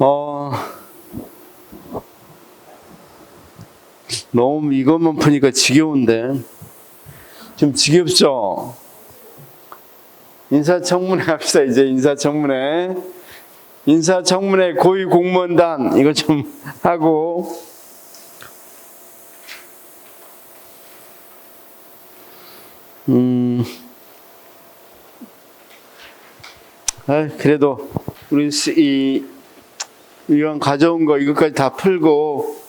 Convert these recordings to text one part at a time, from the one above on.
어, 너무 이것만 푸니까 지겨운데. 좀 지겹죠? 인사청문회 합시다. 이제 인사청문회. 인사청문회 고위공무원단 이거 좀 하고. 그래도 우리 이 의원 가져온 거 이것까지 다 풀고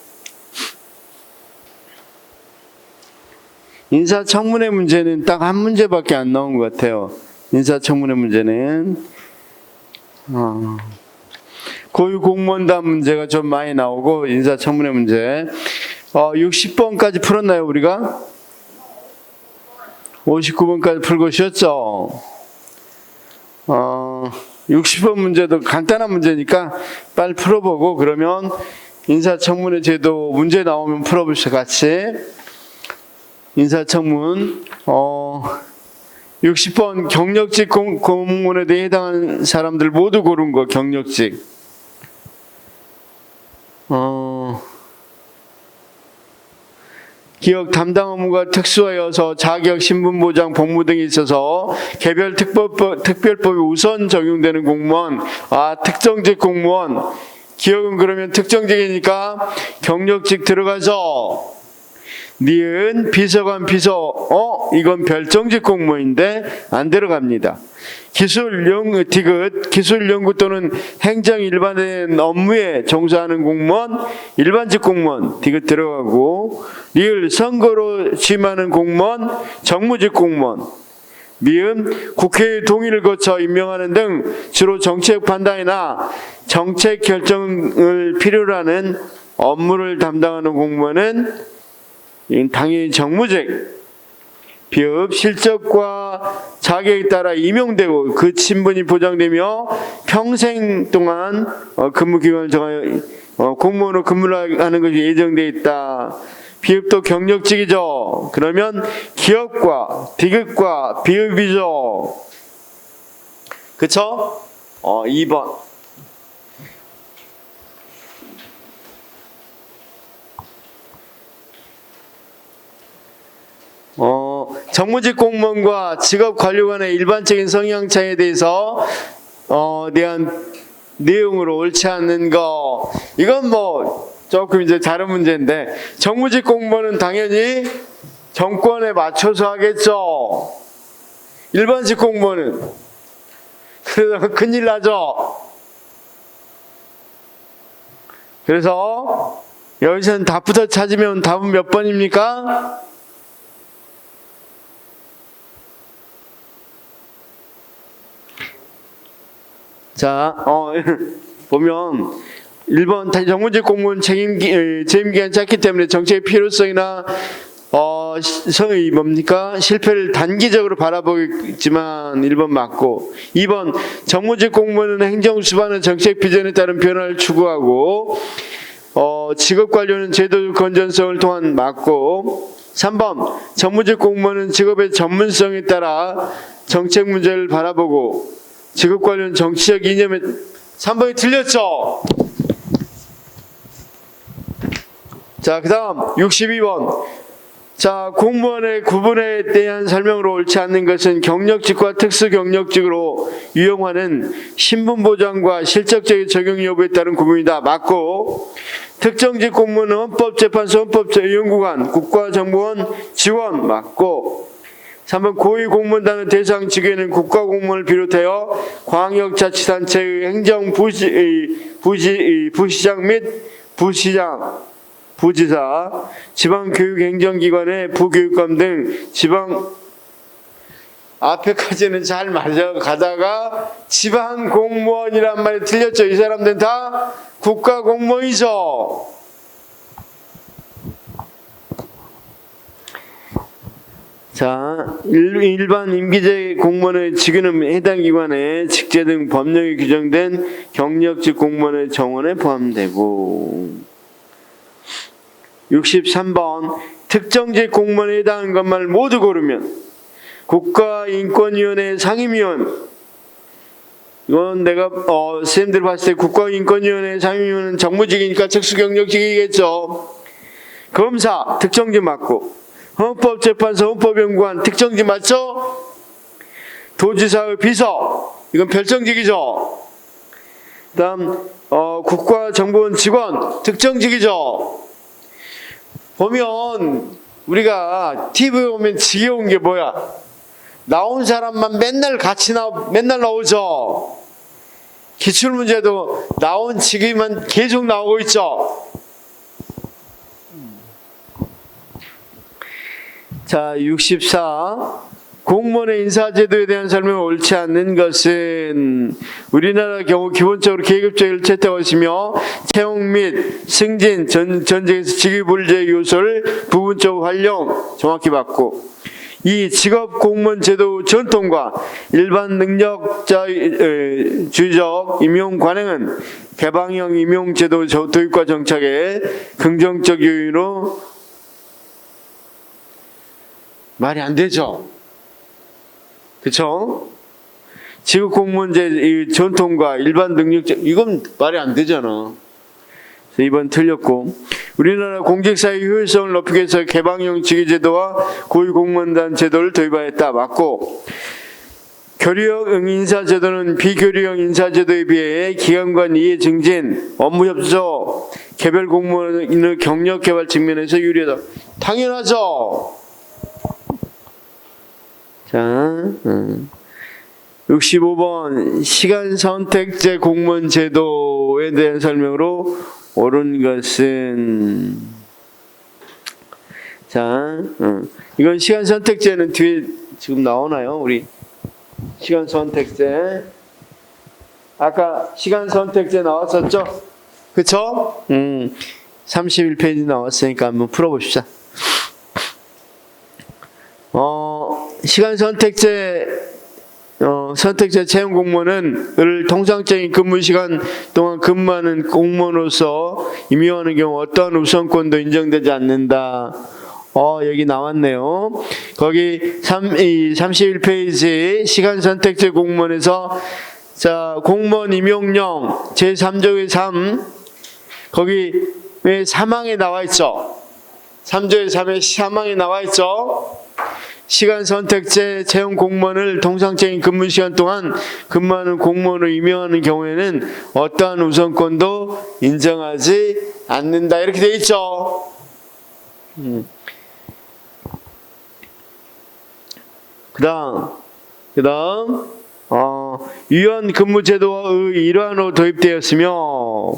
인사청문회 문제는 딱 한 문제밖에 안 나온 것 같아요. 인사청문회 문제는 고위공무원단 문제가 좀 많이 나오고 인사청문회 문제 60번까지 풀었나요 우리가? 59번까지 풀고 쉬었죠. 60번 문제도 간단한 문제니까 빨리 풀어보고 그러면 인사청문회 제도 문제 나오면 풀어봅시다 같이. 인사청문 60번 경력직 공무원에 대해 해당하는 사람들 모두 고른 거 경력직. 기업 담당 업무가 특수하여서 자격, 신분보장, 복무 등이 있어서 개별 특별법이 우선 적용되는 공무원. 특정직 공무원. 기업은 그러면 특정직이니까 경력직 들어가서 니은 비서관 비서 이건 별정직 공무원인데 안 들어갑니다. 디귿 기술연구 또는 행정 일반된 업무에 종사하는 공무원 일반직 공무원 디귿 들어가고 리을 선거로 취임하는 공무원 정무직 공무원 미음 국회의 동의를 거쳐 임명하는 등 주로 정책 판단이나 정책 결정을 필요로 하는 업무를 담당하는 공무원은 당연히 정무직, 비읍 실적과 자격에 따라 임용되고 그 신분이 보장되며 평생 동안 근무기간을 정하여 공무원으로 근무를 하는 것이 예정되어 있다. 비읍도 경력직이죠. 그러면 기업과 디귿과 비읍이죠. 그쵸? 2번. 정무직 공무원과 직업 관료 간의 일반적인 성향 차이에 대해서 대한 내용으로 옳지 않는 거. 이건 뭐 조금 이제 다른 문제인데 정무직 공무원은 당연히 정권에 맞춰서 하겠죠. 일반직 공무원은 그래서 큰일 나죠. 그래서 여기서는 답부터 찾으면 답은 몇 번입니까? 자, 보면 1번 정무직 공무원 재임기간 짧기 때문에 정책의 필요성이나 실패를 단기적으로 바라보겠지만 1번 맞고 2번 정무직 공무원은 행정수반의 정책 비전에 따른 변화를 추구하고 직업관료는 제도적 건전성을 통한 맞고 3번 정무직 공무원은 직업의 전문성에 따라 정책 문제를 바라보고 직업관료는 정치적 이념에 3번이 틀렸죠. 자, 그 다음 62번. 자, 공무원의 구분에 대한 설명으로 옳지 않는 것은 경력직과 특수경력직으로 유형화는 신분보장과 실적적인 적용 여부에 따른 구분이다. 맞고 특정직 공무원은 헌법재판소 헌법연구관 국가정보원 지원 맞고 3번 고위공무원단의 대상 직위에는 국가공무원을 비롯하여 광역자치단체의 부시장 및 부지사, 지방교육행정기관의 부교육감 등 지방 앞에까지는 잘 맞아가다가 지방공무원이란 말이 틀렸죠. 이 사람들은 다 국가공무원이죠. 자, 일반 임기제 공무원의 직위는 해당 기관의 직제 등 법령에 규정된 경력직 공무원의 정원에 포함되고 63번 특정직 공무원에 해당하는 것만 모두 고르면 국가인권위원회 상임위원 이건 내가 선생님들 봤을 때 국가인권위원회 상임위원은 정무직이니까 특수경력직이겠죠. 검사 특정직 맞고, 헌법재판소 헌법연구원 특정직 맞죠? 도지사의 비서 이건 별정직이죠. 그다음 국가정보원 직원 특정직이죠. 보면 우리가 TV에 보면 지겨운 게 뭐야? 나온 사람만 맨날 맨날 나오죠. 기출문제도 나온 직위만 계속 나오고 있죠. 자, 64. 공무원의 인사제도에 대한 설명이 옳지 않는 것은 우리나라 경우 기본적으로 계급제를 채택하시며 채용 및 승진, 전직에서 직위불재 요소를 부분적으로 활용 정확히 받고, 이 직업공무원 제도 전통과 일반 능력자주의적 임용 관행은 개방형 임용제도 도입과 정착에 긍정적 요인으로 말이 안 되죠. 그쵸? 직업공무원제 전통과 일반 능력자, 이건 말이 안 되잖아. 그래서 이번 틀렸고, 우리나라 공직사회 효율성을 높이기 위해서 개방형 직위제도와 고위공무원단 제도를 도입하였다. 맞고, 교류형 인사제도는 비교류형 인사제도에 비해 기관간 이해 증진, 업무 협조, 개별 공무원의 경력 개발 측면에서 유리하다. 당연하죠. 자, 65번 시간 선택제 공무원 제도에 대한 설명으로 옳은 것은, 자, 이건 시간 선택제는 뒤에 지금 나오나요? 우리 시간 선택제 아까 시간 선택제 나왔었죠? 그쵸? 31페이지 나왔으니까 한번 풀어봅시다. 시간 선택제 채용 공무원은 통상적인 근무 시간 동안 근무하는 공무원으로서 임용하는 경우 어떠한 우선권도 인정되지 않는다. 여기 나왔네요. 거기 31페이지 시간 선택제 공무원에서, 자, 공무원 임용령 제3조의 3, 거기 왜 사망에 나와 있죠? 3조의 3에 사망에 나와 있죠? 시간 선택제 채용 공무원을 통상적인 근무 시간 동안 근무하는 공무원으로 임명하는 경우에는 어떠한 우선권도 인정하지 않는다. 이렇게 돼 있죠. 그다음 유연 근무 제도의 일환으로 도입되었으며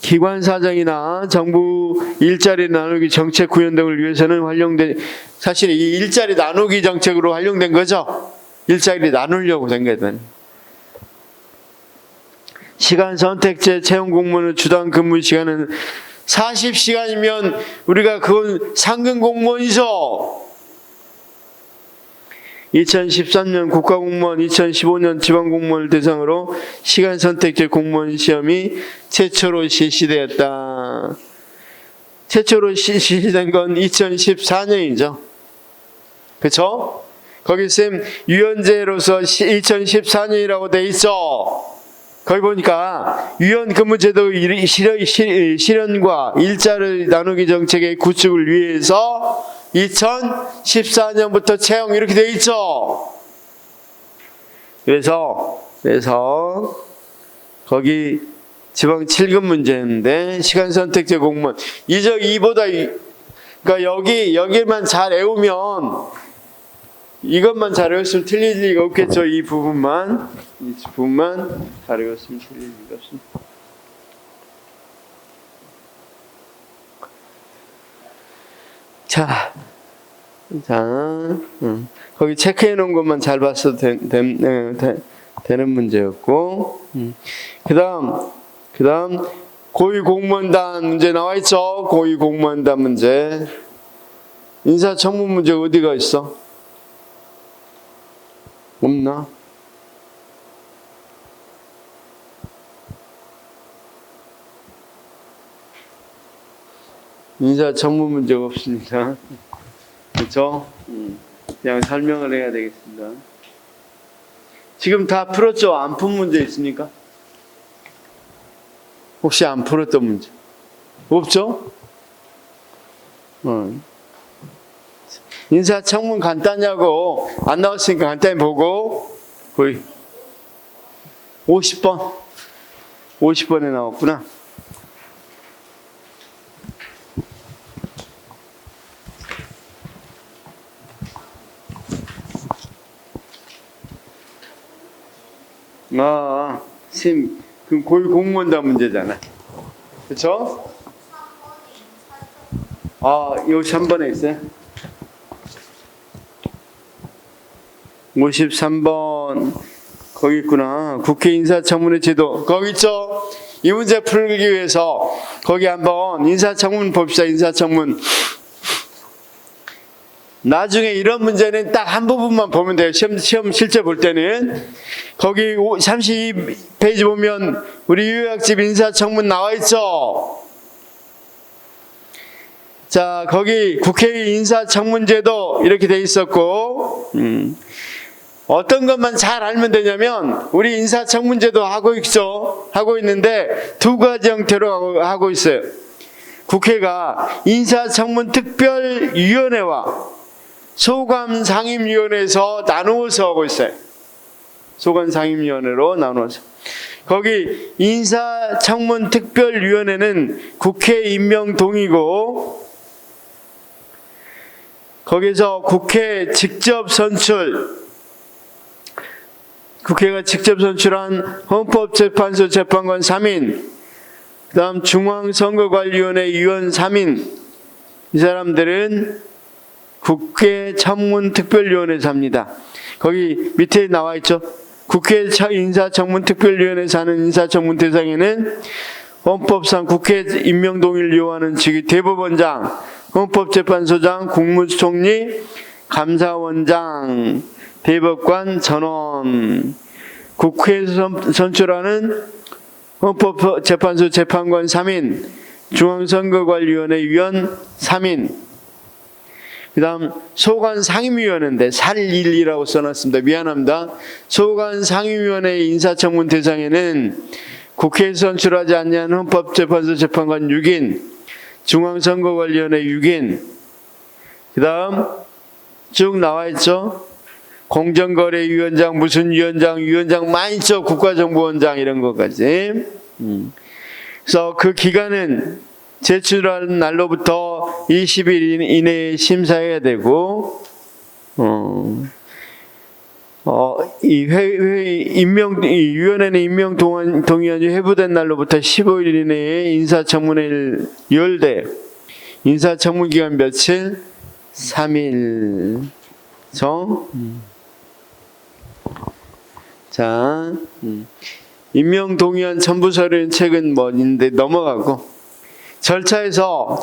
기관사정이나 정부 일자리 나누기 정책 구현 등을 위해서는 활용된, 사실 이 일자리 나누기 정책으로 활용된 거죠. 일자리 나누려고 된 거든. 시간 선택제 채용 공무원의 주당 근무 시간은 40시간이면 우리가 그건 상근 공무원이죠. 2013년 국가공무원, 2015년 지방공무원을 대상으로 시간 선택제 공무원 시험이 최초로 실시되었다. 최초로 실시된 건 2014년이죠. 그쵸? 거기 쌤 유연제로서 2014년이라고 돼 있어. 거기 보니까 유연 근무제도 실현과 일자리 나누기 정책의 구축을 위해서 2014년부터 채용 이렇게 돼 있죠. 그래서 거기 지방 7급 문제인데 시간 선택제 공무원 이적 2보다, 그러니까 여기만 잘 외우면, 이것만 잘 외웠으면 틀릴 리가 없겠죠. 이 부분만 잘 외웠으면 틀릴 리가 없습니다. 자, 거기 체크해 놓은 것만 잘 봤어도 되는 문제였고, 그다음 고위공무원단 문제 나와 있죠. 고위공무원단 문제. 인사청문 문제 어디가 있어? 없나? 인사청문 문제가 없습니다. 그렇죠? 그냥 설명을 해야 되겠습니다. 지금 다 풀었죠? 안 푼 문제 있습니까? 혹시 안 풀었던 문제? 없죠? 인사청문 간단하고 안 나왔으니까 간단히 보고 거의 50번에 나왔구나. 그럼 고위공무원단 문제잖아. 그쵸? 여기 3번에 있어요. 53번 거기 있구나. 국회 인사청문회 제도 거기 있죠. 이 문제 풀기 위해서 거기 한번 인사청문 봅시다. 인사청문. 나중에 이런 문제는 딱 한 부분만 보면 돼요. 시험 실제 볼 때는 거기 32페이지 보면 우리 유효학집 인사청문 나와 있죠. 자, 거기 국회 인사청문제도 이렇게 돼 있었고, 어떤 것만 잘 알면 되냐면 우리 인사청문제도 하고 있죠. 하고 있는데 두 가지 형태로 하고 있어요. 국회가 인사청문특별위원회와 소관상임위원회에서 나누어서 하고 있어요. 소관상임위원회로 나누어서. 거기 인사청문특별위원회는 국회 임명 동의고, 거기서 국회가 직접 선출한 헌법재판소 재판관 3인, 그 다음 중앙선거관리위원회 위원 3인, 이 사람들은 국회 청문특별위원회에서 합니다. 거기 밑에 나와 있죠. 국회 인사청문특별위원회에서 하는 인사청문 대상에는 헌법상 국회 임명동의를 요하는 즉위 대법원장, 헌법재판소장, 국무총리, 감사원장, 대법관 전원, 국회에서 선출하는 헌법재판소 재판관 3인, 중앙선거관리위원회 위원 3인, 그 다음 소관상임위원회인데 살1이라고 써놨습니다. 미안합니다. 소관상임위원회 인사청문 대상에는 국회에서 선출하지 않는 헌법재판소 재판관 6인, 중앙선거관리위원회 6인, 그 다음 쭉 나와 있죠. 공정거래위원장, 무슨 위원장 많이 있죠. 국가정보원장 이런 것까지. 그래서 그 기간은 제출한 날로부터 20일 이내에 심사해야 되고, 이 위원회는 임명 동의안이 회부된 날로부터 15일 이내에 인사청문회를 열되, 인사청문 기간 며칠? 3일. 자, 임명 동의안 첨부 서류는 책은 뭐인데 넘어가고, 절차에서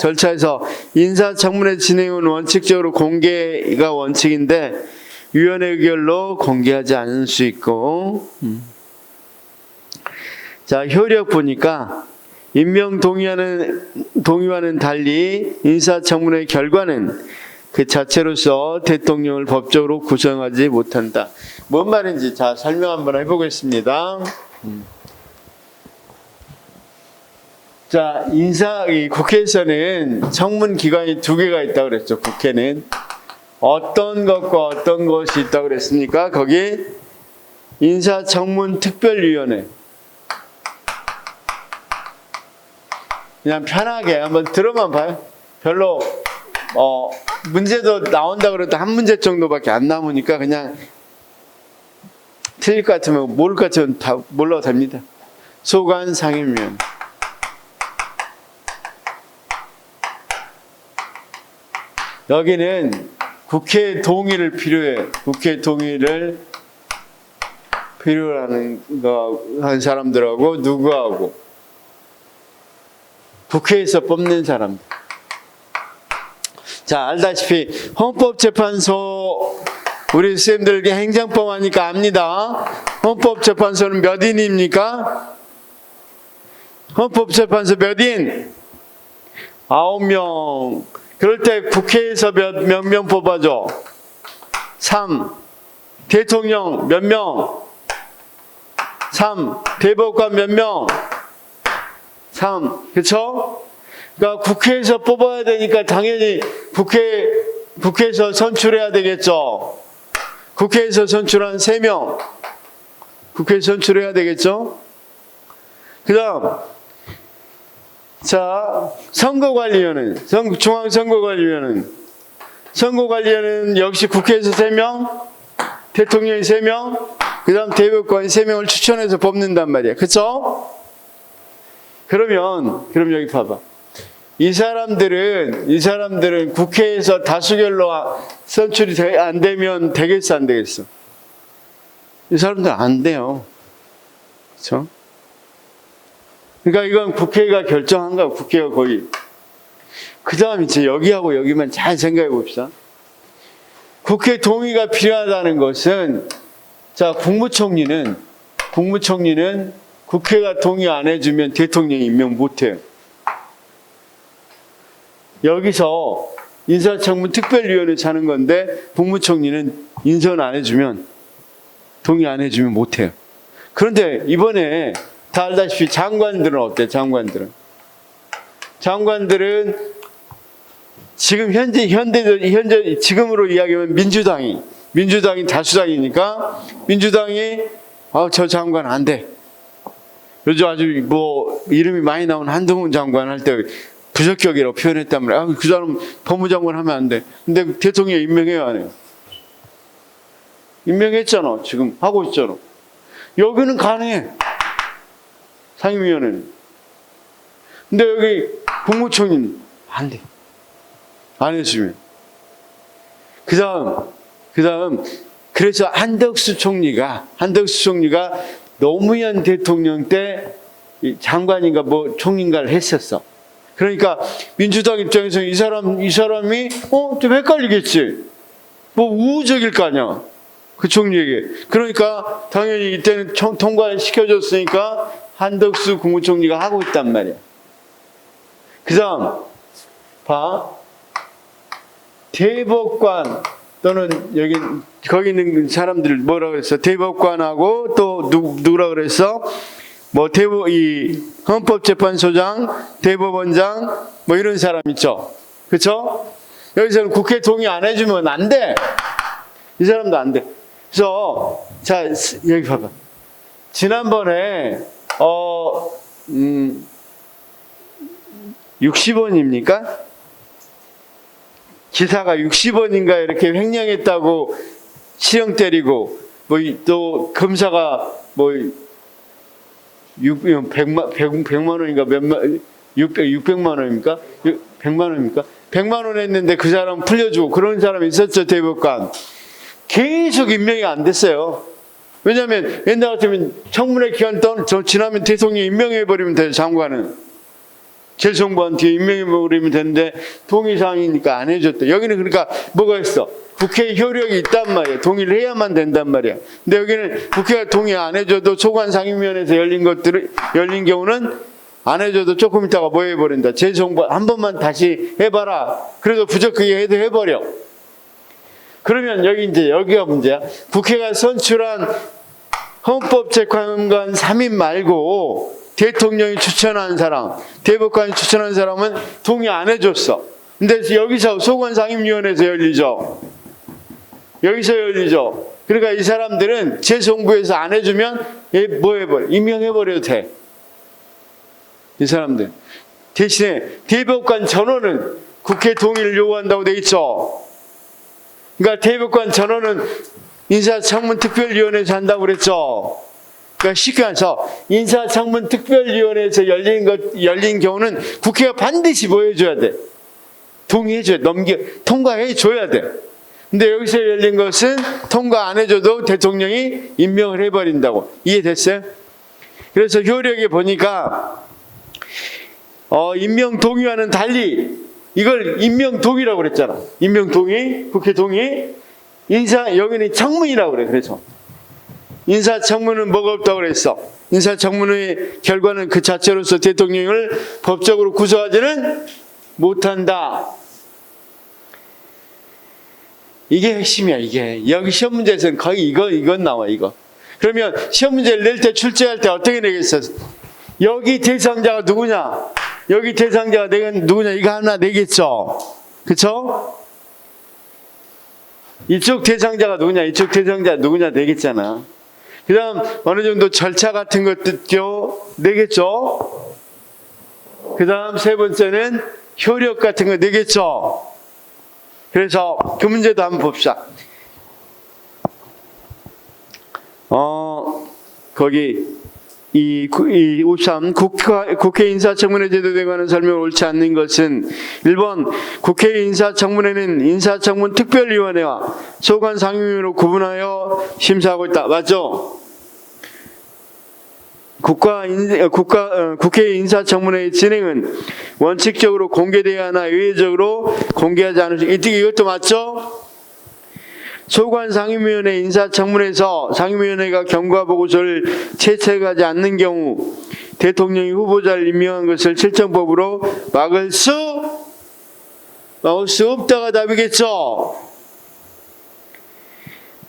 인사청문회 진행은 원칙적으로 공개가 원칙인데 위원회 의결로 공개하지 않을 수 있고, 자, 효력 보니까 임명 동의와는 달리 인사청문회 결과는 그 자체로서 대통령을 법적으로 구성하지 못한다. 뭔 말인지 자 설명 한번 해보겠습니다. 자, 국회에서는 청문 기관이 2개가 있다고 그랬죠. 국회는 어떤 것과 어떤 것이 있다고 그랬습니까? 거기 인사청문특별위원회. 그냥 편하게 한번 들어만 봐요. 별로 문제도 나온다고 그래도 한 문제 정도밖에 안 남으니까 그냥 틀릴 것 같으면 모를 것 같으면 다 몰라도 됩니다. 소관상임위원회. 여기는 국회 동의를 필요해. 국회 동의를 필요로 한 사람들하고 누구하고? 국회에서 뽑는 사람. 자, 알다시피 헌법재판소 우리 선생님들 행정법 하니까 압니다. 헌법재판소는 몇 인입니까? 헌법재판소 몇 인? 9명. 그럴 때 국회에서 몇 명 뽑아줘? 3. 대통령 몇 명? 3. 대법관 몇 명? 3. 그쵸? 그러니까 국회에서 뽑아야 되니까 당연히 국회에서 선출해야 되겠죠. 국회에서 선출한 3명. 국회에서 선출해야 되겠죠. 그 다음, 자, 선거관리위원회, 중앙선거관리위원회. 선거관리위원회는 역시 국회에서 3명, 대통령이 3명, 그 다음 대법관이 3명을 추천해서 뽑는단 말이야. 그쵸? 그럼 여기 봐봐. 이 사람들은 국회에서 다수결로 선출이 안 되면 되겠어, 안 되겠어? 이 사람들 안 돼요. 그쵸? 그러니까 이건 국회가 결정한 거야, 국회가 거의. 그 다음 이제 여기하고 여기만 잘 생각해 봅시다. 국회 동의가 필요하다는 것은, 자, 국무총리는 국회가 동의 안 해주면 대통령이 임명 못 해요. 여기서 인사청문 특별위원회 차는 건데, 국무총리는 인선 안 해주면, 동의 안 해주면 못 해요. 그런데 이번에 다 알다시피 장관들은 어때? 장관들은 지금 현재 지금으로 이야기하면 민주당이 다수당이니까 민주당이 저 장관 안 돼. 요즘 아주 뭐 이름이 많이 나온 한동훈 장관 할 때 부적격이라고 표현했단 말이야. 그 사람 법무장관 하면 안 돼. 근데 대통령이 임명해요, 안 해요? 임명했잖아. 지금 하고 있잖아. 여기는 가능해. 상임위원회는. 근데 여기 국무총리는 안 돼. 안 해주면. 그 다음, 그래서 한덕수 총리가 노무현 대통령 때 장관인가 뭐 총리인가를 했었어. 그러니까 민주당 입장에서는 이 사람이 좀 헷갈리겠지. 뭐 우호적일 거 아니야. 그 총리에게. 그러니까 당연히 이때는 통과를 시켜줬으니까 한덕수 국무총리가 하고 있단 말이야. 그 다음, 봐. 대법관 또는 거기 있는 사람들 뭐라 그랬어? 대법관하고 또 누구라 그랬어? 뭐 이 헌법재판소장, 대법원장 뭐 이런 사람 있죠. 그렇죠? 여기서는 국회 동의 안 해주면 안 돼. 이 사람도 안 돼. 그래서 자 여기 봐봐. 지난번에 60원입니까? 기사가 60원인가 이렇게 횡령했다고 시형 때리고 뭐 또 검사가 뭐 100만 원인가 600만 원입니까? 100만 원입니까? 100만 원 했는데 그 사람 풀려주고 그런 사람이 있었죠. 대법관. 계속 임명이 안 됐어요. 왜냐하면 옛날 같으면 청문회 기간 동안 지나면 대통령이 임명해버리면 돼요. 장관은. 재정부한 뒤에 임명해버리면 되는데 동의사항이니까 안 해줬대. 여기는 그러니까 뭐가 있어? 국회 효력이 있단 말이야. 동의를 해야만 된단 말이야. 근데 여기는 국회가 동의 안 해줘도 소관상임위원회에서 열린 경우는 안 해줘도 조금 있다가 뭐 해버린다. 재정부 한 번만 다시 해봐라. 그래도 부적하게 해도 해버려. 그러면 여기가 문제야. 국회가 선출한 헌법재판관 3인 말고 대통령이 추천한 사람, 대법관이 추천한 사람은 동의 안 해줬어. 근데 여기서 소관상임위원회에서 열리죠. 그러니까 이 사람들은 재정부에서 안 해주면 뭐 해버려? 임명해버려도 돼. 이 사람들. 대신에 대법관 전원은 국회 동의를 요구한다고 돼 있죠. 그러니까 대법관 전원은 인사청문특별위원회에서 한다고 그랬죠. 그러니까 쉽게 말해서 인사청문특별위원회에서 열린 경우는 국회가 반드시 뭐 해줘야 돼? 동의해줘야 돼. 통과해줘야 돼. 근데 여기서 열린 것은 통과 안 해줘도 대통령이 임명을 해버린다고. 이해됐어요? 그래서 효력에 보니까 임명 동의와는 달리 이걸 임명 동의라고 그랬잖아. 임명 동의, 국회 동의, 여기는 청문이라고 그래. 그래서 인사청문은 뭐가 없다고 그랬어? 인사청문의 결과는 그 자체로서 대통령을 법적으로 구속하지는 못한다. 이게 핵심이야. 이게 여기 시험 문제에서는 거의 이건 나와. 이거. 그러면 시험 문제를 낼 때 출제할 때 어떻게 내겠어? 여기 대상자가 누구냐? 여기 대상자가 누구냐? 이거 하나 내겠죠? 그쵸? 이쪽 대상자가 누구냐? 이쪽 대상자 누구냐? 내겠잖아. 그 다음 어느 정도 절차 같은 것도 내겠죠? 그 다음 세 번째는 효력 같은 거 내겠죠? 그래서 그 문제도 한번 봅시다. 거기 이 53 국회 인사청문회 제도에 관한 설명을 옳지 않는 것은 1번 국회 인사청문회는 인사청문 특별위원회와 소관 상임위로 구분하여 심사하고 있다. 맞죠? 국회 인사청문회의 진행은 원칙적으로 공개되어야 하나 의례적으로 공개하지 않을 수 있다. 이것도 맞죠? 소관 상임위원회 인사청문회에서 상임위원회가 경과보고서를 채택하지 않는 경우 대통령이 후보자를 임명한 것을 실정법으로 막을 수 없다가 답이겠죠.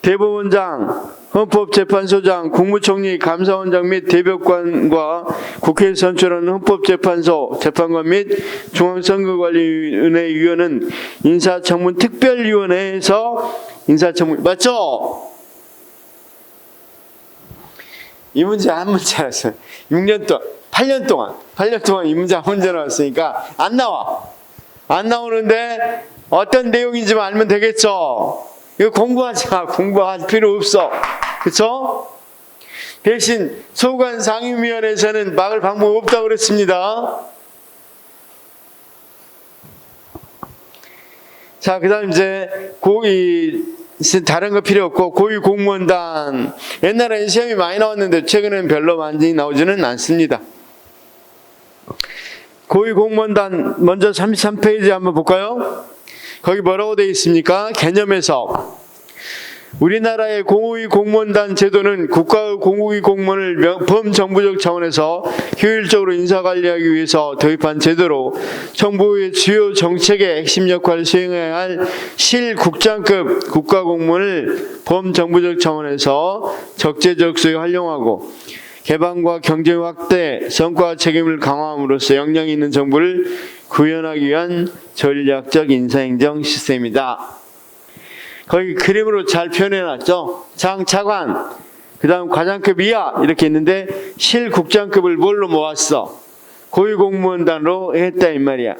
대법원장, 헌법재판소장, 국무총리, 감사원장 및 대법관과 국회에서 선출하는 헌법재판소 재판관 및 중앙선거관리위원회 위원은 인사청문 특별위원회에서 인사청문 맞죠? 이 문제 한 문제 나왔어요. 6년 동안 8년 동안 이 문제 한 문제 나왔으니까 안 나오는데 어떤 내용인지만 알면 되겠죠? 이거 공부하지 마. 공부할 필요 없어. 그쵸? 대신 소관 상임위원회에서는 막을 방법 없다고 그랬습니다. 자, 그 다음 이제 다른 거 필요 없고 고위공무원단. 옛날에는 시험이 많이 나왔는데 최근에는 별로 많이 나오지는 않습니다. 고위공무원단 먼저 33페이지 한번 볼까요? 거기 뭐라고 되어 있습니까? 개념에서 우리나라의 고위공무원단 제도는 국가의 고위공무원을 범정부적 차원에서 효율적으로 인사관리하기 위해서 도입한 제도로 정부의 주요 정책의 핵심 역할을 수행해야 할 실국장급 국가공무원을 범정부적 차원에서 적재적소에 활용하고 개방과 경제 확대, 성과 책임을 강화함으로써 역량이 있는 정부를 구현하기 위한 전략적 인사행정 시스템이다. 거기 그림으로 잘 표현해놨죠. 장, 차관, 그 다음 과장급 이하 이렇게 있는데 실국장급을 뭘로 모았어? 고위공무원단으로 했다 이 말이야.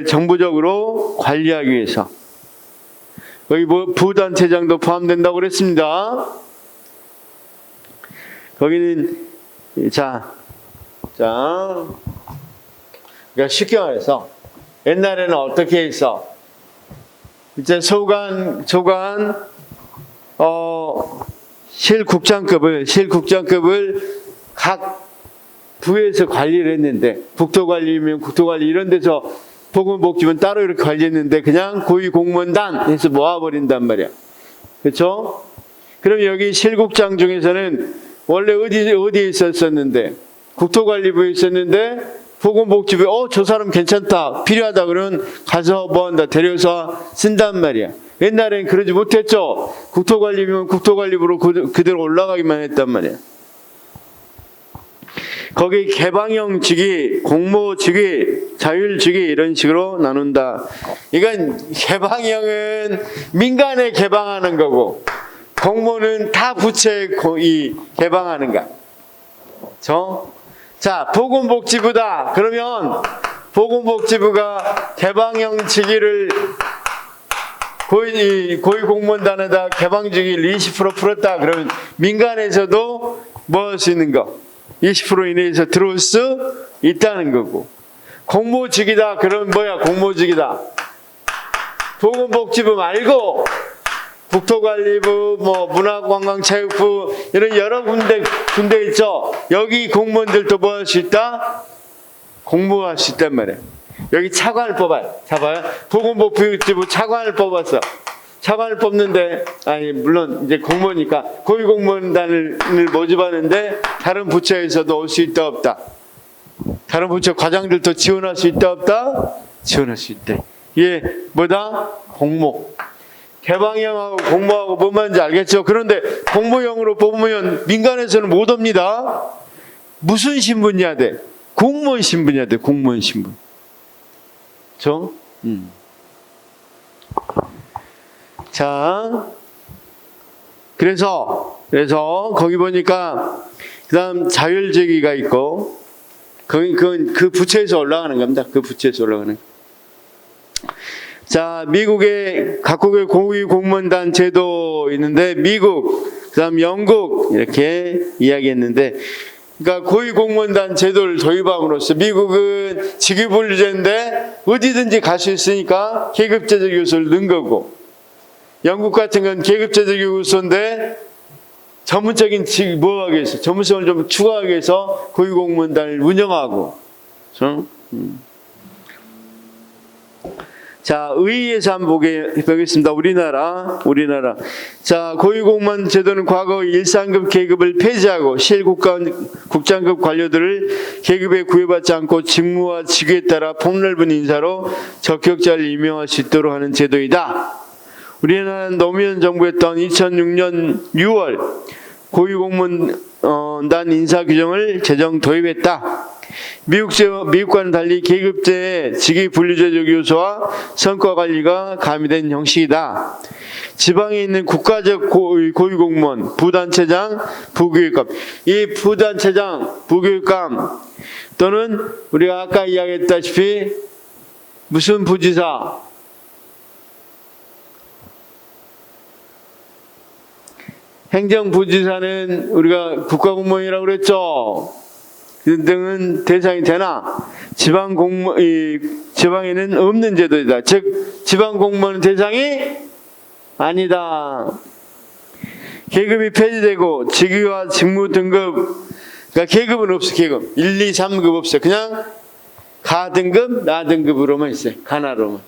정부적으로 관리하기 위해서. 거기 부단체장도 포함된다고 그랬습니다. 거기는 그러니까 쉽게 말해서 옛날에는 어떻게 했어? 이제 실국장급을 각 부에서 관리를 했는데 국토관리면 국토관리 이런 데서 보건복지부는 따로 이렇게 관리했는데 그냥 고위공무원단 해서 모아버린단 말이야. 그렇죠? 그럼 여기 실국장 중에서는 원래 어디에 있었는데 국토관리부에 있었는데 보건복지부에 저 사람 괜찮다 필요하다 그러면 가서 뭐한다 데려서 쓴단 말이야. 옛날엔 그러지 못했죠. 국토관리부면 국토관리부로 그대로 올라가기만 했단 말이야. 거기 개방형 직위, 공모 직위, 자율 직위 이런 식으로 나눈다. 이건 개방형은 민간에 개방하는 거고 공모는 다 부처에 개방하는 거야. 자, 보건복지부다. 그러면 보건복지부가 개방형 직위를 고위공무원단에다 개방직위를 20% 풀었다. 그러면 민간에서도 뭐 할 수 있는 거? 20% 이내에서 들어올 수 있다는 거고. 공모직이다. 그러면 뭐야? 공모직이다. 보건복지부 말고 국토관리부, 문화관광체육부 이런 여러 군데 있죠. 여기 공무원들도 뭐 할 수 있다? 공모할 수 있단 말이에요. 여기 차관을 뽑아요. 잡아요. 보건복지부 차관을 뽑았어. 차관을 뽑는데 물론 이제 공무원이니까 고위공무원단을 모집하는데 다른 부처에서도 올 수 있다 없다? 다른 부처 과장들도 지원할 수 있다 없다? 지원할 수 있대. 이게 뭐다? 공모. 개방형하고 공모하고 뭔 말인지 알겠죠? 그런데 공모형으로 뽑으면 민간에서는 못 옵니다. 무슨 신분이야 돼? 공무원 신분이야 돼. 공무원 신분. 자, 그래서 거기 보니까 그다음 자율제기가 있고 그건 그 부처에서 올라가는 겁니다. 그 부처에서 올라가는. 자, 미국의 각국의 고위 공무원단 제도 있는데 미국, 그다음 영국 이렇게 이야기했는데, 그러니까 고위 공무원단 제도를 도입함으로써 미국은 직위분리제인데 어디든지 갈 수 있으니까 계급제적 요소를 넣은 거고, 영국 같은 건 계급제적 요소인데 전문적인 뭐 하기 위해서 전문성을 좀 추가하기 위해서 고위 공무원단을 운영하고. 자, 의의에서 한번 보겠습니다. 우리나라. 자, 고위공무원 제도는 과거 1상급 계급을 폐지하고 실국장급 관료들을 계급에 구애받지 않고 직무와 직위에 따라 폭넓은 인사로 적격자를 임명할 수 있도록 하는 제도이다. 우리나라는 노무현 정부였던 2006년 6월 고위공무원단 인사 규정을 제정 도입했다. 미국과는 달리 계급제의 직위 분리제적 요소와 성과 관리가 가미된 형식이다. 지방에 있는 국가적 고위공무원, 부단체장, 부교육감. 이 부단체장, 부교육감 또는 우리가 아까 이야기했다시피 무슨 부지사, 행정부지사는 우리가 국가공무원이라고 그랬죠. 등은 대상이 되나 지방에는 없는 제도이다. 즉 지방공무원은 대상이 아니다. 계급이 폐지되고 직위와 직무 등급, 그러니까 계급은 없어. 계급 1, 2, 3급 없어. 그냥 가 등급, 나 등급으로만 있어요. 가나로만.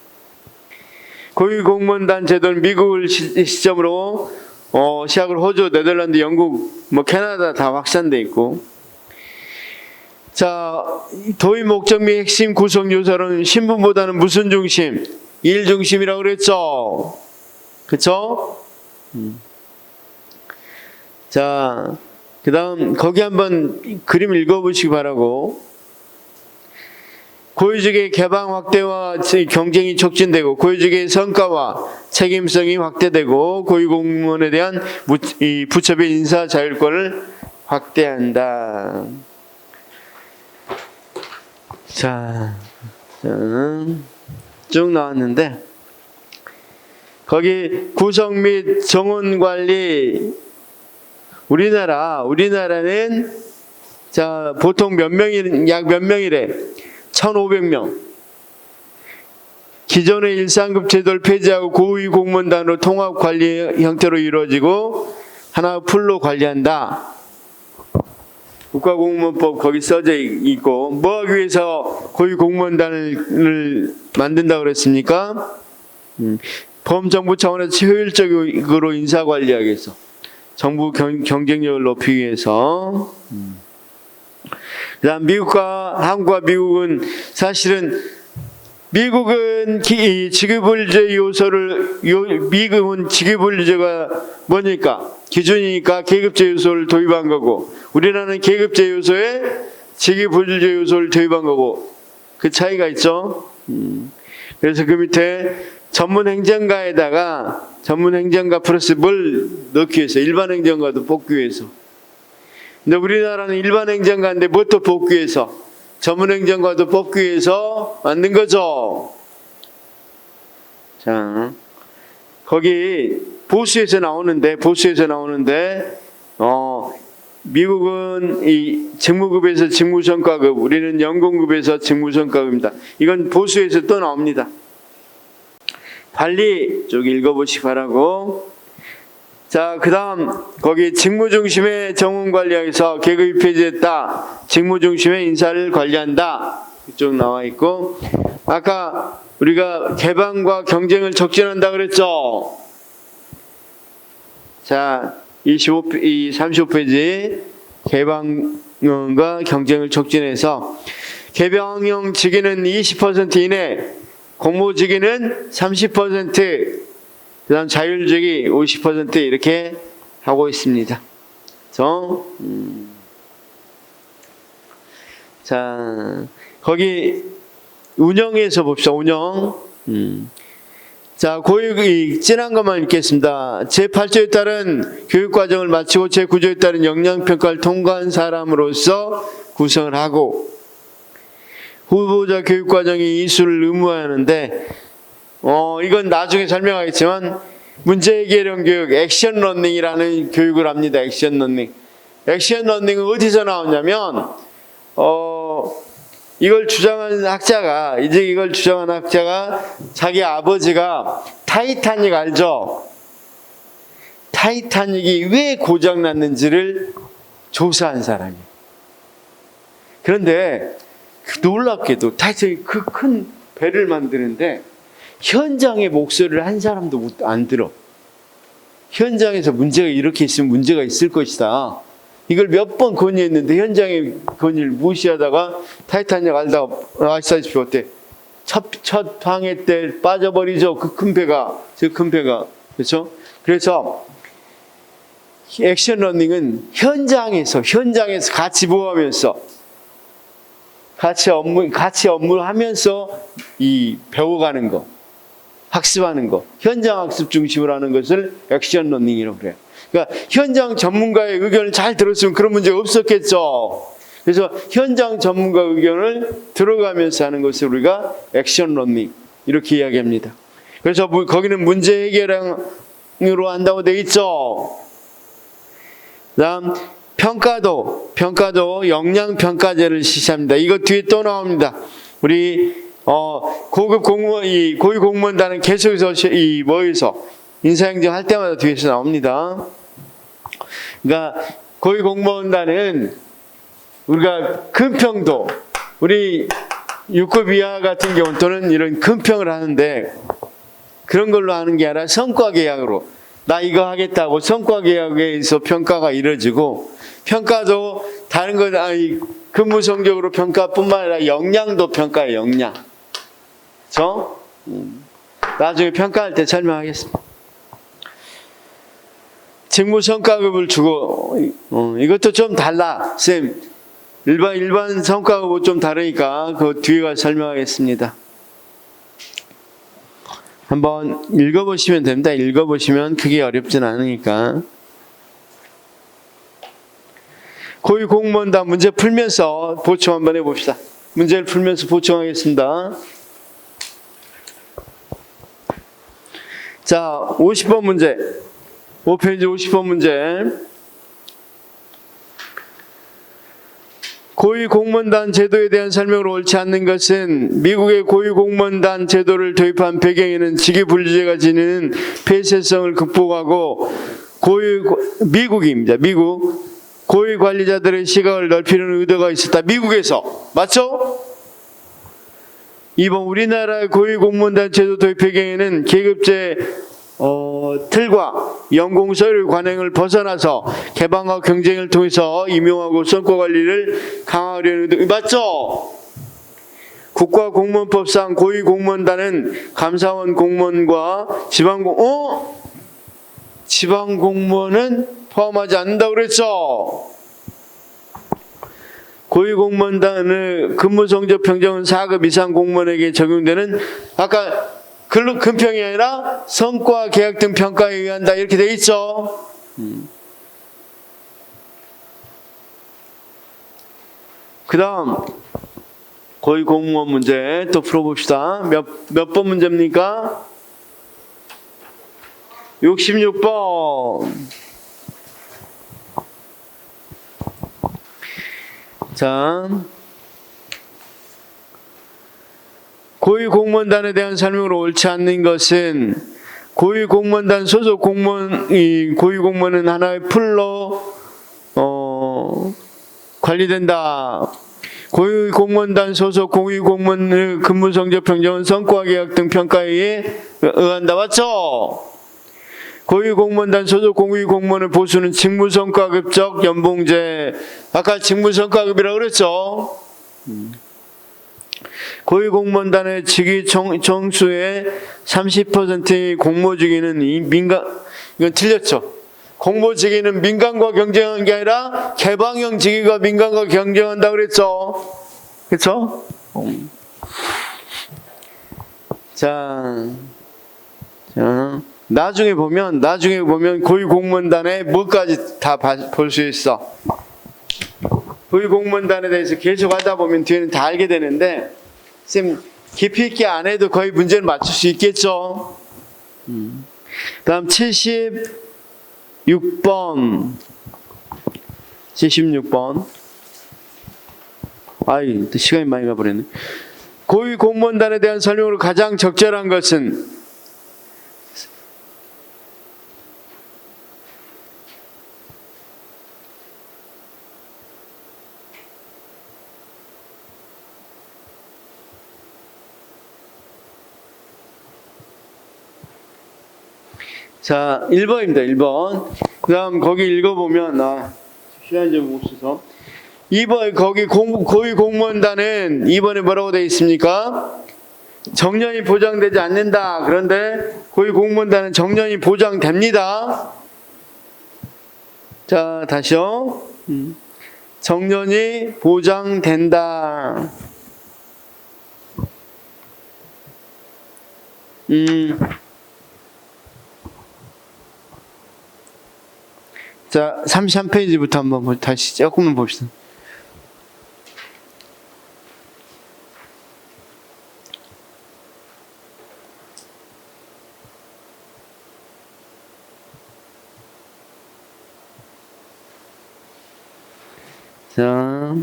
고위공무원단 제도는 미국을 시점으로 시작을 호주, 네덜란드, 영국, 캐나다 다 확산돼 있고. 자, 도입 목적 및 핵심 구성 요소는 신분보다는 무슨 중심? 일 중심이라고 그랬죠. 그쵸? 자, 그 다음 거기 한번 그림 읽어보시기 바라고. 고위직의 개방 확대와 경쟁이 촉진되고 고위직의 성과와 책임성이 확대되고 고위공무원에 대한 부처별 인사 자율권을 확대한다. 자, 쭉 나왔는데 거기 구성 및 정원 관리. 우리나라는 자 보통 약 몇 명이래? 1,500명. 기존의 1상급 제도를 폐지하고 고위 공무원단으로 통합 관리 형태로 이루어지고 하나 풀로 관리한다. 국가공무원법 거기 써져 있고, 뭐 하기 위해서 고위 공무원단을 만든다고 그랬습니까? 범정부 차원에서 효율적으로 인사관리하기 위해서, 정부 경쟁력을 높이기 위해서. 그다음 한국과 미국은 사실은 미국은 직위분리제 요소를 미국은 직위분리제가 뭐니까 기준이니까 계급제 요소를 도입한 거고, 우리나라는 계급제 요소에 직위분리제 요소를 도입한 거고, 그 차이가 있죠. 그래서 그 밑에 전문행정가에다가 전문행정가 플러스 뭘 넣기 위해서, 일반행정가도 뽑기 위해서. 근데 우리나라는 일반행정가인데 뭣도 뽑기 위해서, 전문행정가도 뽑기 위해서 만든 거죠. 자, 거기 보수에서 나오는데 미국은 이 직무급에서 직무성과급, 우리는 연공급에서 직무성과급입니다. 이건 보수에서 또 나옵니다. 빨리 쭉 읽어보시기 바라고. 자, 그 다음 거기 직무중심의 정원관리하기위해서 계급이 폐지했다. 직무중심의 인사를 관리한다. 이쪽 나와 있고, 아까 우리가 개방과 경쟁을 촉진한다 그랬죠. 자, 35페이지 개방과 경쟁을 촉진해서 개방형 직위는 20% 이내, 공모직위는 30%, 그다음 자율주기 50% 이렇게 하고 있습니다. 그래서 자, 거기 운영에서 봅시다. 운영. 자, 진한 것만 읽겠습니다. 제8조에 따른 교육과정을 마치고 제9조에 따른 역량평가를 통과한 사람으로서 구성을 하고, 후보자 교육과정이 이수를 의무화하는데, 이건 나중에 설명하겠지만, 문제해결형 교육, 액션 러닝이라는 교육을 합니다. 액션 러닝. 액션 러닝은 어디서 나오냐면, 이걸 주장한 학자가 자기 아버지가 타이타닉 알죠? 타이타닉이 왜 고장났는지를 조사한 사람이에요. 그런데 놀랍게도 타이타닉 그 큰 배를 만드는데 현장의 목소리를 한 사람도 안 들어. 현장에서 문제가 이렇게 있으면 문제가 있을 것이다. 이걸 몇 번 건의했는데 현장의 건의를 무시하다가 타이타닉 알다가 아시다시피 어때? 첫 항해 때 빠져버리죠. 그 큰 배가. 그렇죠? 그래서 액션 러닝은 현장에서 같이 모하면서 같이 업무하면서 이 배워가는 거, 학습하는 거, 현장 학습 중심으로 하는 것을 액션 러닝이라고 그래요. 그러니까 현장 전문가의 의견을 잘 들었으면 그런 문제가 없었겠죠. 그래서 현장 전문가 의견을 들어가면서 하는 것을 우리가 액션 러닝 이렇게 이야기합니다. 그래서 거기는 문제 해결형으로 한다고 되어 있죠. 그다음 평가도 역량평가제를 실시합니다. 이거 뒤에 또 나옵니다. 우리 고급 공무원 고위 공무원단은 계속해서 인사행정 할 때마다 뒤에서 나옵니다. 그러니까 고위 공무원단은 우리가 금평도 우리 6급 이하 같은 경우 또는 이런 금평을 하는데 그런 걸로 하는 게 아니라 성과 계약으로 나 이거 하겠다고 성과 계약에서 평가가 이루어지고 평가도 다른 거 근무 성적으로 평가뿐만 아니라 역량도 평가예요. 역량. 그렇죠? 나중에 평가할 때 설명하겠습니다. 직무 성과급을 주고 이것도 좀 달라. 쌤 일반 성과급은 좀 다르니까 그 뒤에 가서 설명하겠습니다. 한번 읽어보시면 됩니다. 읽어보시면 크게 어렵진 않으니까. 고위 공무원단 문제 풀면서 보충 한번 해봅시다. 문제를 풀면서 보충하겠습니다. 자, 50번 문제. 5페이지 50번 문제. 고위공무원단 제도에 대한 설명으로 옳지 않는 것은 미국의 고위공무원단 제도를 도입한 배경에는 직위분리제가 지니는 폐쇄성을 극복하고 미국입니다. 미국 고위관리자들의 시각을 넓히는 의도가 있었다. 미국에서 맞죠? 2번 우리나라의 고위공무원단 제도 도입 배경에는 계급제 틀과 연공서열 관행을 벗어나서 개방과 경쟁을 통해서 임용하고 성과 관리를 강화하려는 의도 맞죠? 국가공무원법상 고위공무원단은 감사원 공무원과 지방공무원은 포함하지 않는다고 그랬죠? 고위공무원단의 근무성적 평정은 4급 이상 공무원에게 적용되는 아까 금평이 아니라 성과 계약 등 평가에 의한다 이렇게 돼 있죠. 그 다음 고위공무원 문제 또 풀어봅시다. 몇 번 문제입니까? 66번. 자, 고위공무원단에 대한 설명으로 옳지 않는 것은 고위공무원단 소속 고위공무원은 하나의 풀로 관리된다. 고위공무원단 소속 고위공무원의 근무성적 평정은 성과 계약 등 평가에 의한다. 맞죠? 고위공무원단 소속 고위공무원의 보수는 직무성과급적 연봉제. 아까 직무성과급이라고 그랬죠? 고위공무원단의 직위 정수의 30%의 공모직위는 이건 틀렸죠. 공모직위는 민간과 경쟁하는 게 아니라 개방형 직위가 민간과 경쟁한다 그랬죠. 그렇죠? 자, 나중에 보면 고위공무원단의 뭐까지 다 볼 수 있어. 고위공무원단에 대해서 계속 하다 보면 뒤에는 다 알게 되는데, 쌤 깊이 있게 안 해도 거의 문제를 맞출 수 있겠죠. 다음 76번. 아이, 시간이 많이 가버렸네. 고위공무원단에 대한 설명으로 가장 적절한 것은 자, 1번입니다. 1번. 그 다음 거기 읽어보면 시간이 좀 없어서 2번 거기 고위공무원단은 2번에 뭐라고 되어 있습니까? 정년이 보장되지 않는다. 그런데 고위공무원단은 정년이 보장됩니다. 자, 다시요. 정년이 보장된다. 자, 33페이지부터 한번 다시 조금만 봅시다. 자,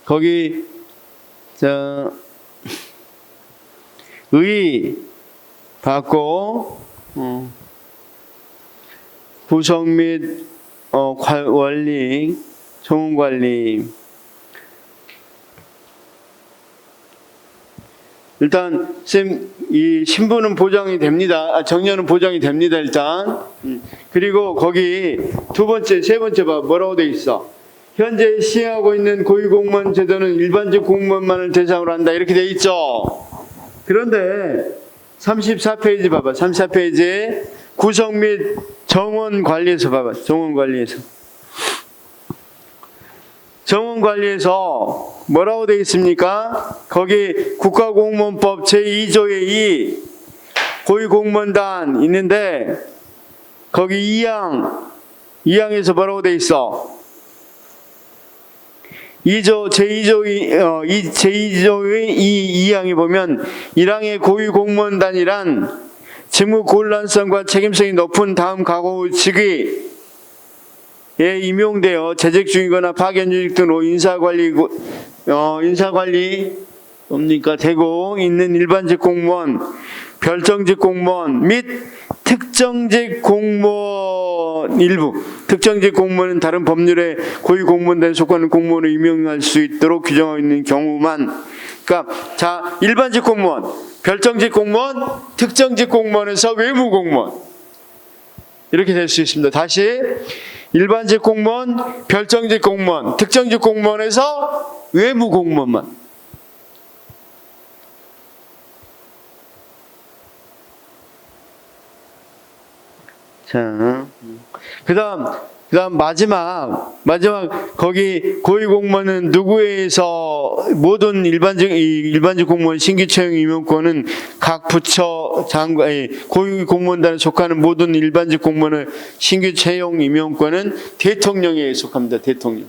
거기, 자, 의 받고, 구성 및 원리, 정원관리. 일단 쌤, 이 신분은 보장이 됩니다. 정년은 보장이 됩니다. 일단. 그리고 거기 두 번째, 세 번째 봐. 뭐라고 돼 있어? 현재 시행하고 있는 고위공무원 제도는 일반직 공무원만을 대상으로 한다. 이렇게 돼 있죠. 그런데 34페이지 봐봐. 34페이지 구성 및 정원관리에서 봐봐. 정원관리에서 뭐라고 되어 있습니까? 거기 국가공무원법 제2조의 2 고위공무원단 있는데 거기 2항에서 뭐라고 되어 있어? 제2조의 2항에 보면 1항의 고위공무원단이란 직무 곤란성과 책임성이 높은 다음 각오 직위에 임용되어 재직 중이거나 파견조직 등으로 인사관리 뭡니까? 되고 있는 일반직 공무원, 별정직 공무원 및 특정직 공무원 일부. 특정직 공무원은 다른 법률에 고위공무원단에 속하는 공무원을 임용할 수 있도록 규정하고 있는 경우만. 그러니까 자, 일반직 공무원, 별정직 공무원, 특정직 공무원에서 외무공무원 이렇게 될 수 있습니다. 다시 일반직 공무원, 별정직 공무원, 특정직 공무원에서 외무공무원만. 자, 그다음 마지막 거기 고위공무원은 누구에 의해서 모든 일반직 공무원 신규 채용 임용권은 각 부처 고위공무원단에 속하는 모든 일반직 공무원의 신규 채용 임용권은 대통령에 속합니다. 대통령.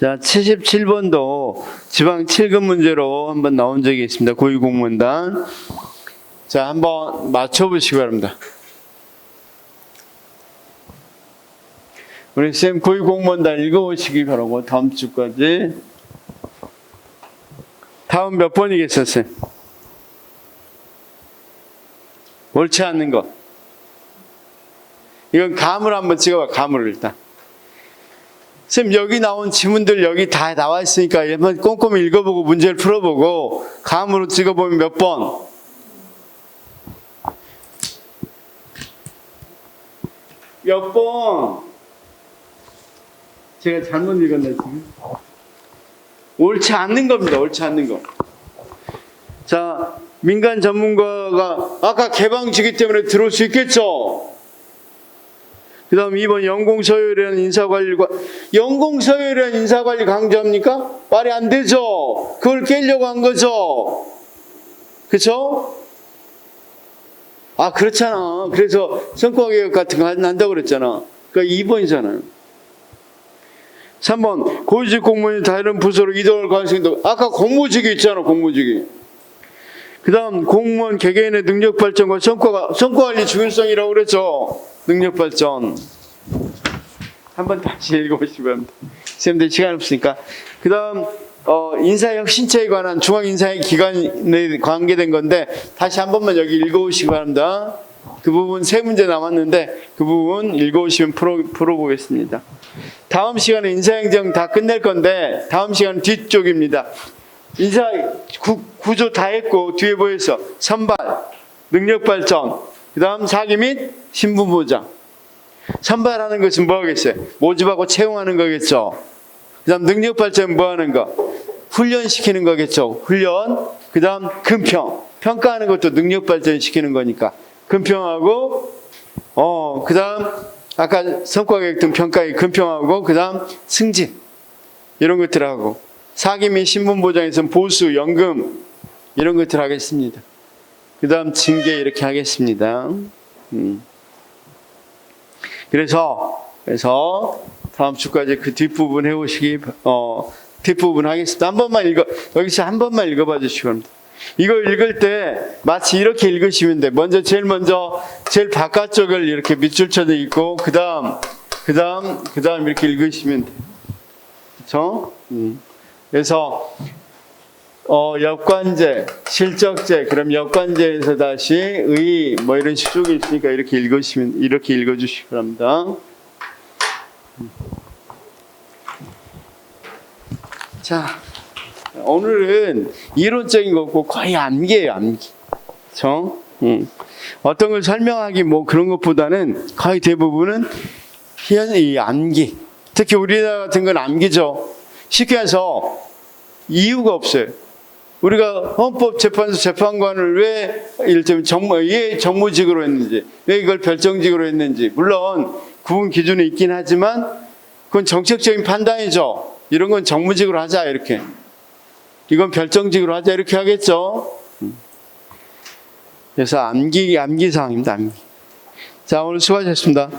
자, 77번도 지방 7급 문제로 한번 나온 적이 있습니다. 고위공무원단. 자, 한번 맞춰보시기 바랍니다. 우리 쌤 고위공무원단 읽어보시기 바라고 다음 주까지. 다음 몇 번이겠어요, 쌤? 옳지 않는 거. 이건 감을 한번 찍어봐, 감을 일단. 선생님 여기 나온 지문들 여기 다 나와 있으니까 한번 꼼꼼히 읽어보고 문제를 풀어보고 감으로 찍어보면 몇 번? 몇 번? 제가 잘못 읽었네 지금. 옳지 않는 겁니다. 옳지 않는 거. 자, 민간 전문가가 아까 개방주기 때문에 들어올 수 있겠죠. 그 다음 2번 연공서열이라는 인사관리 강조합니까? 말이 안 되죠. 그걸 깨려고 한 거죠. 그쵸? 아, 그렇잖아. 그래서 성과개혁 같은 거 한다고 그랬잖아. 그러니까 2번이잖아요. 3번 고위직 공무원이 다른 부서로 이동할 가능성도, 아까 공무직이 있잖아. 공무직이. 그 다음 공무원 개개인의 능력 발전과 성과관리 중요성이라고 그랬죠. 능력 발전. 한번 다시 읽어보시기 바랍니다. 선생님들 시간 없으니까. 그 다음 인사혁 신체에 관한 중앙인사기관에 관계된 건데 다시 한 번만 여기 읽어보시기 바랍니다. 그 부분 세 문제 남았는데 그 부분 읽어보시면 풀어보겠습니다. 다음 시간에 인사행정 다 끝낼 건데 다음 시간은 뒤쪽입니다. 인사 구조 다 했고 뒤에 보였어. 선발, 능력발전, 그 다음 사기 및 신분보장. 선발하는 것은 뭐 하겠어요? 모집하고 채용하는 거겠죠. 그 다음 능력발전 뭐 하는 거? 훈련시키는 거겠죠. 훈련. 그 다음 금평. 평가하는 것도 능력발전 시키는 거니까. 금평하고 그 다음 아까 성과계획 등 평가에 금평하고 그 다음 승진. 이런 것들 하고. 사기 및 신분보장에서는 보수, 연금 이런 것들 하겠습니다. 그 다음 징계 이렇게 하겠습니다. 그래서 다음 주까지 그 뒷부분 해오시기 뒷부분 하겠습니다. 여기서 한 번만 읽어봐 주시기 바랍니다. 이거 읽을 때 마치 이렇게 읽으시면 돼. 제일 바깥쪽을 이렇게 밑줄 쳐져 있고 그 다음 이렇게 읽으시면 돼. 그렇죠? 그래서 역관제, 실적제, 그럼 역관제에서 다시 의, 뭐 이런 식쪽이 있으니까 이렇게 읽어주시기 바랍니다. 자, 오늘은 이론적인 거고 거의 암기예요, 암기. 그렇죠? 어떤 걸 설명하기 뭐 그런 것보다는 거의 대부분은 이 암기. 특히 우리나라 같은 건 암기죠. 쉽게 해서 이유가 없어요. 우리가 헌법재판소 재판관을 왜 정무직으로 했는지, 왜 이걸 별정직으로 했는지, 물론 구분 기준이 있긴 하지만 그건 정책적인 판단이죠. 이런 건 정무직으로 하자 이렇게. 이건 별정직으로 하자 이렇게 하겠죠. 그래서 암기 사항입니다. 암기. 자, 오늘 수고하셨습니다.